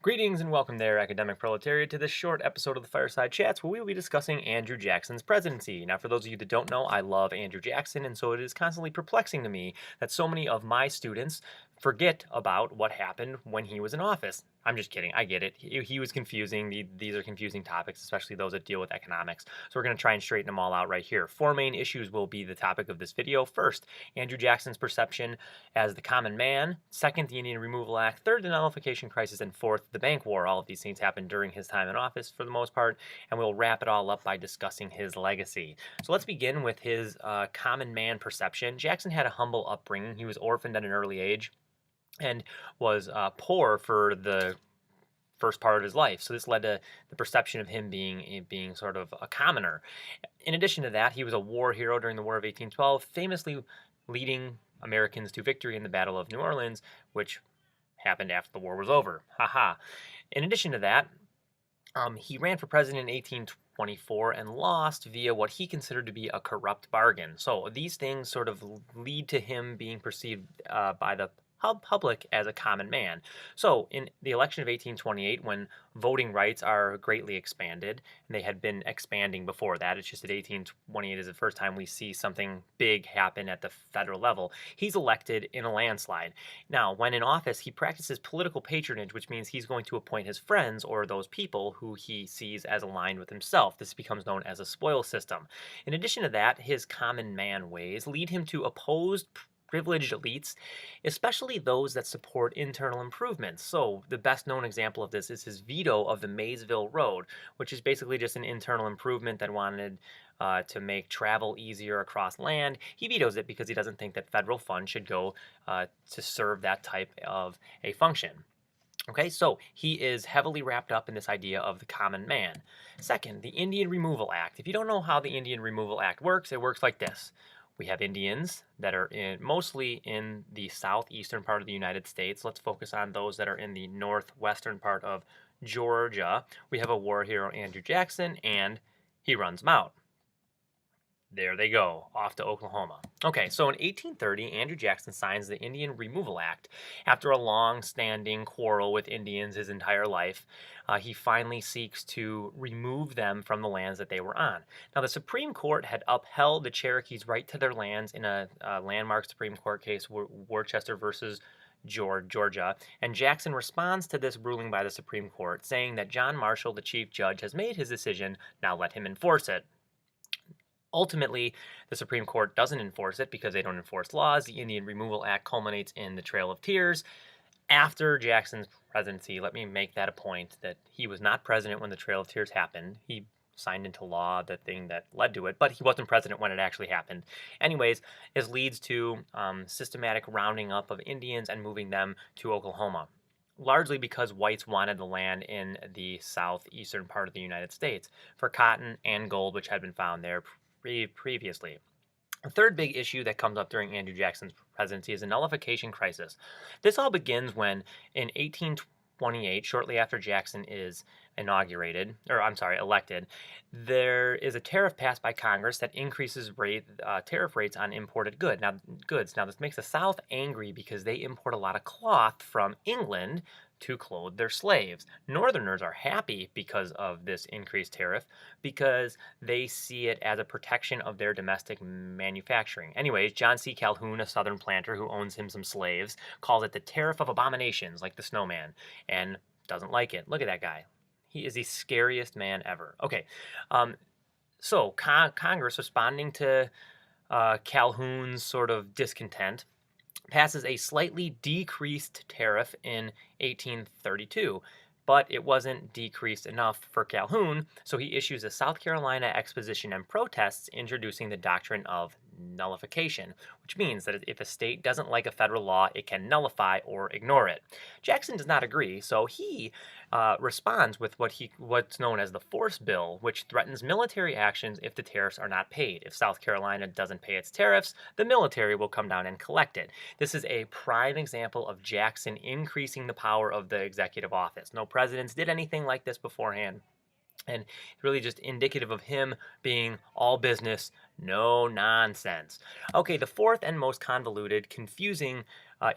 Greetings and welcome there, academic proletariat, to this short episode of the Fireside Chats where we will be discussing Andrew Jackson's presidency. Now, for those of you that don't know, I love Andrew Jackson, and so it is constantly perplexing to me that so many of my students forget about what happened when he was in office. I'm just kidding. I get it. He was confusing. These are confusing topics, especially those that deal with economics. So we're going to try and straighten them all out right here. Four main issues will be the topic of this video. First, Andrew Jackson's perception as the common man. Second, the Indian Removal Act. Third, the Nullification Crisis. And fourth, the bank war. All of these things happened during his time in office for the most part. And we'll wrap it all up by discussing his legacy. So let's begin with his common man perception. Jackson had a humble upbringing. He was orphaned at an early age and was poor for the first part of his life. So this led to the perception of him being sort of a commoner. In addition to that, he was a war hero during the War of 1812, famously leading Americans to victory in the Battle of New Orleans, which happened after the war was over. Haha. In addition to that, he ran for president in 1824 and lost via what he considered to be a corrupt bargain. So these things sort of lead to him being perceived by the public as a common man. So in the election of 1828, when voting rights are greatly expanded, and they had been expanding before that, it's just that 1828 is the first time we see something big happen at the federal level, he's elected in a landslide. Now, when in office, he practices political patronage, which means he's going to appoint his friends or those people who he sees as aligned with himself. This becomes known as a spoil system. In addition to that, his common man ways lead him to oppose privileged elites, especially those that support internal improvements. So the best known example of this is his veto of the Maysville Road, which is basically just an internal improvement that wanted to make travel easier across land. He vetoes it because he doesn't think that federal funds should go to serve that type of a function. Okay, so he is heavily wrapped up in this idea of the common man. Second, the Indian Removal Act. If you don't know how the Indian Removal Act works, it works like this. We have Indians that are mostly in the southeastern part of the United States. Let's focus on those that are in the northwestern part of Georgia. We have a war hero, Andrew Jackson, and he runs them out. There they go, off to Oklahoma. Okay, so in 1830, Andrew Jackson signs the Indian Removal Act. After a long-standing quarrel with Indians his entire life, he finally seeks to remove them from the lands that they were on. Now, the Supreme Court had upheld the Cherokees' right to their lands in a landmark Supreme Court case, Worcester versus Georgia, and Jackson responds to this ruling by the Supreme Court, saying that John Marshall, the chief judge, has made his decision, now let him enforce it. Ultimately, the Supreme Court doesn't enforce it because they don't enforce laws. The Indian Removal Act culminates in the Trail of Tears. After Jackson's presidency, let me make that a point that he was not president when the Trail of Tears happened. He signed into law the thing that led to it, but he wasn't president when it actually happened. Anyways, this leads to systematic rounding up of Indians and moving them to Oklahoma, largely because whites wanted the land in the southeastern part of the United States for cotton and gold, which had been found there previously. The third big issue that comes up during Andrew Jackson's presidency is the Nullification Crisis. This all begins when, in 1828, shortly after Jackson is elected, there is a tariff passed by Congress that increases tariff rates on imported goods. Now, this makes the South angry because they import a lot of cloth from England to clothe their slaves. Northerners are happy because of this increased tariff because they see it as a protection of their domestic manufacturing. Anyways, John C. Calhoun, a Southern planter who owns him some slaves, calls it the tariff of abominations, like the snowman, and doesn't like it. Look at that guy. He is the scariest man ever. Okay, so Congress, responding to Calhoun's sort of discontent, passes a slightly decreased tariff in 1832, but it wasn't decreased enough for Calhoun, so he issues a South Carolina Exposition and Protests introducing the doctrine of nullification, which means that if a state doesn't like a federal law, it can nullify or ignore it. Jackson does not agree, so he responds with what's known as the Force Bill, which threatens military actions if the tariffs are not paid. If South Carolina doesn't pay its tariffs, the military will come down and collect it. This is a prime example of Jackson increasing the power of the executive office. No presidents did anything like this beforehand. And really just indicative of him being all business, no nonsense. Okay, the fourth and most convoluted, confusing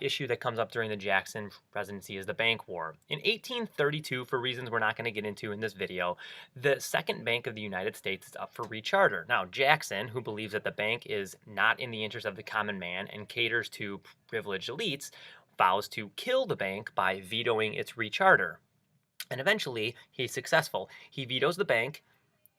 issue that comes up during the Jackson presidency is the bank war. In 1832, for reasons we're not going to get into in this video, the Second Bank of the United States is up for recharter. Now, Jackson, who believes that the bank is not in the interest of the common man and caters to privileged elites, vows to kill the bank by vetoing its recharter. And eventually, he's successful. He vetoes the bank.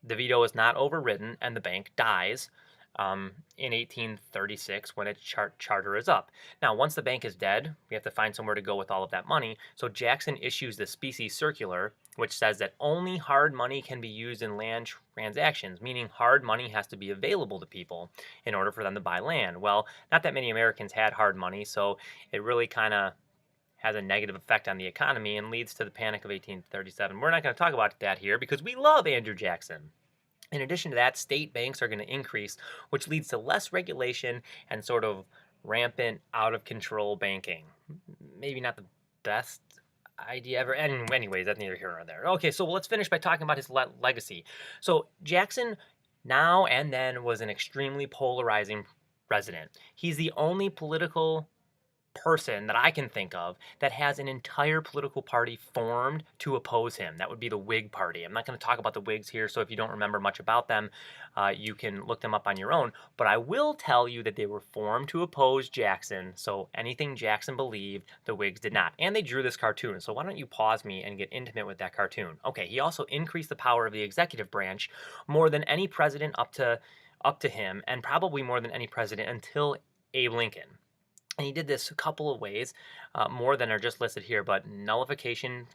The veto is not overridden, and the bank dies in 1836 when its charter is up. Now, once the bank is dead, we have to find somewhere to go with all of that money. So Jackson issues the specie circular, which says that only hard money can be used in land transactions, meaning hard money has to be available to people in order for them to buy land. Well, not that many Americans had hard money, so it really kind of has a negative effect on the economy and leads to the Panic of 1837. We're not going to talk about that here because we love Andrew Jackson. In addition to that, state banks are going to increase, which leads to less regulation and sort of rampant, out of control banking. Maybe not the best idea ever. And anyways, that's neither here nor there. Okay, so let's finish by talking about his legacy. So Jackson now and then was an extremely polarizing president. He's the only political person that I can think of that has an entire political party formed to oppose him. That would be the Whig Party. I'm not going to talk about the Whigs here, so if you don't remember much about them, you can look them up on your own. But I will tell you that they were formed to oppose Jackson, so anything Jackson believed, the Whigs did not. And they drew this cartoon, so why don't you pause me and get intimate with that cartoon? Okay, he also increased the power of the executive branch more than any president up to him, and probably more than any president until Abe Lincoln. And he did this a couple of ways, more than are just listed here, but nullification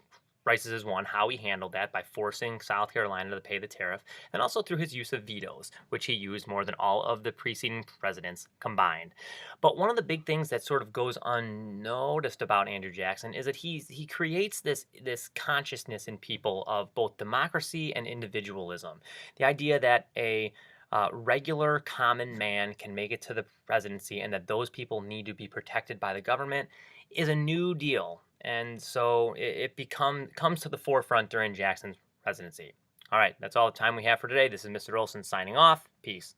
crisis is one, how he handled that by forcing South Carolina to pay the tariff, and also through his use of vetoes, which he used more than all of the preceding presidents combined. But one of the big things that sort of goes unnoticed about Andrew Jackson is that he creates this consciousness in people of both democracy and individualism. The idea that a regular common man can make it to the presidency and that those people need to be protected by the government is a new deal. And so it comes to the forefront during Jackson's presidency. All right, that's all the time we have for today. This is Mr. Olson signing off. Peace.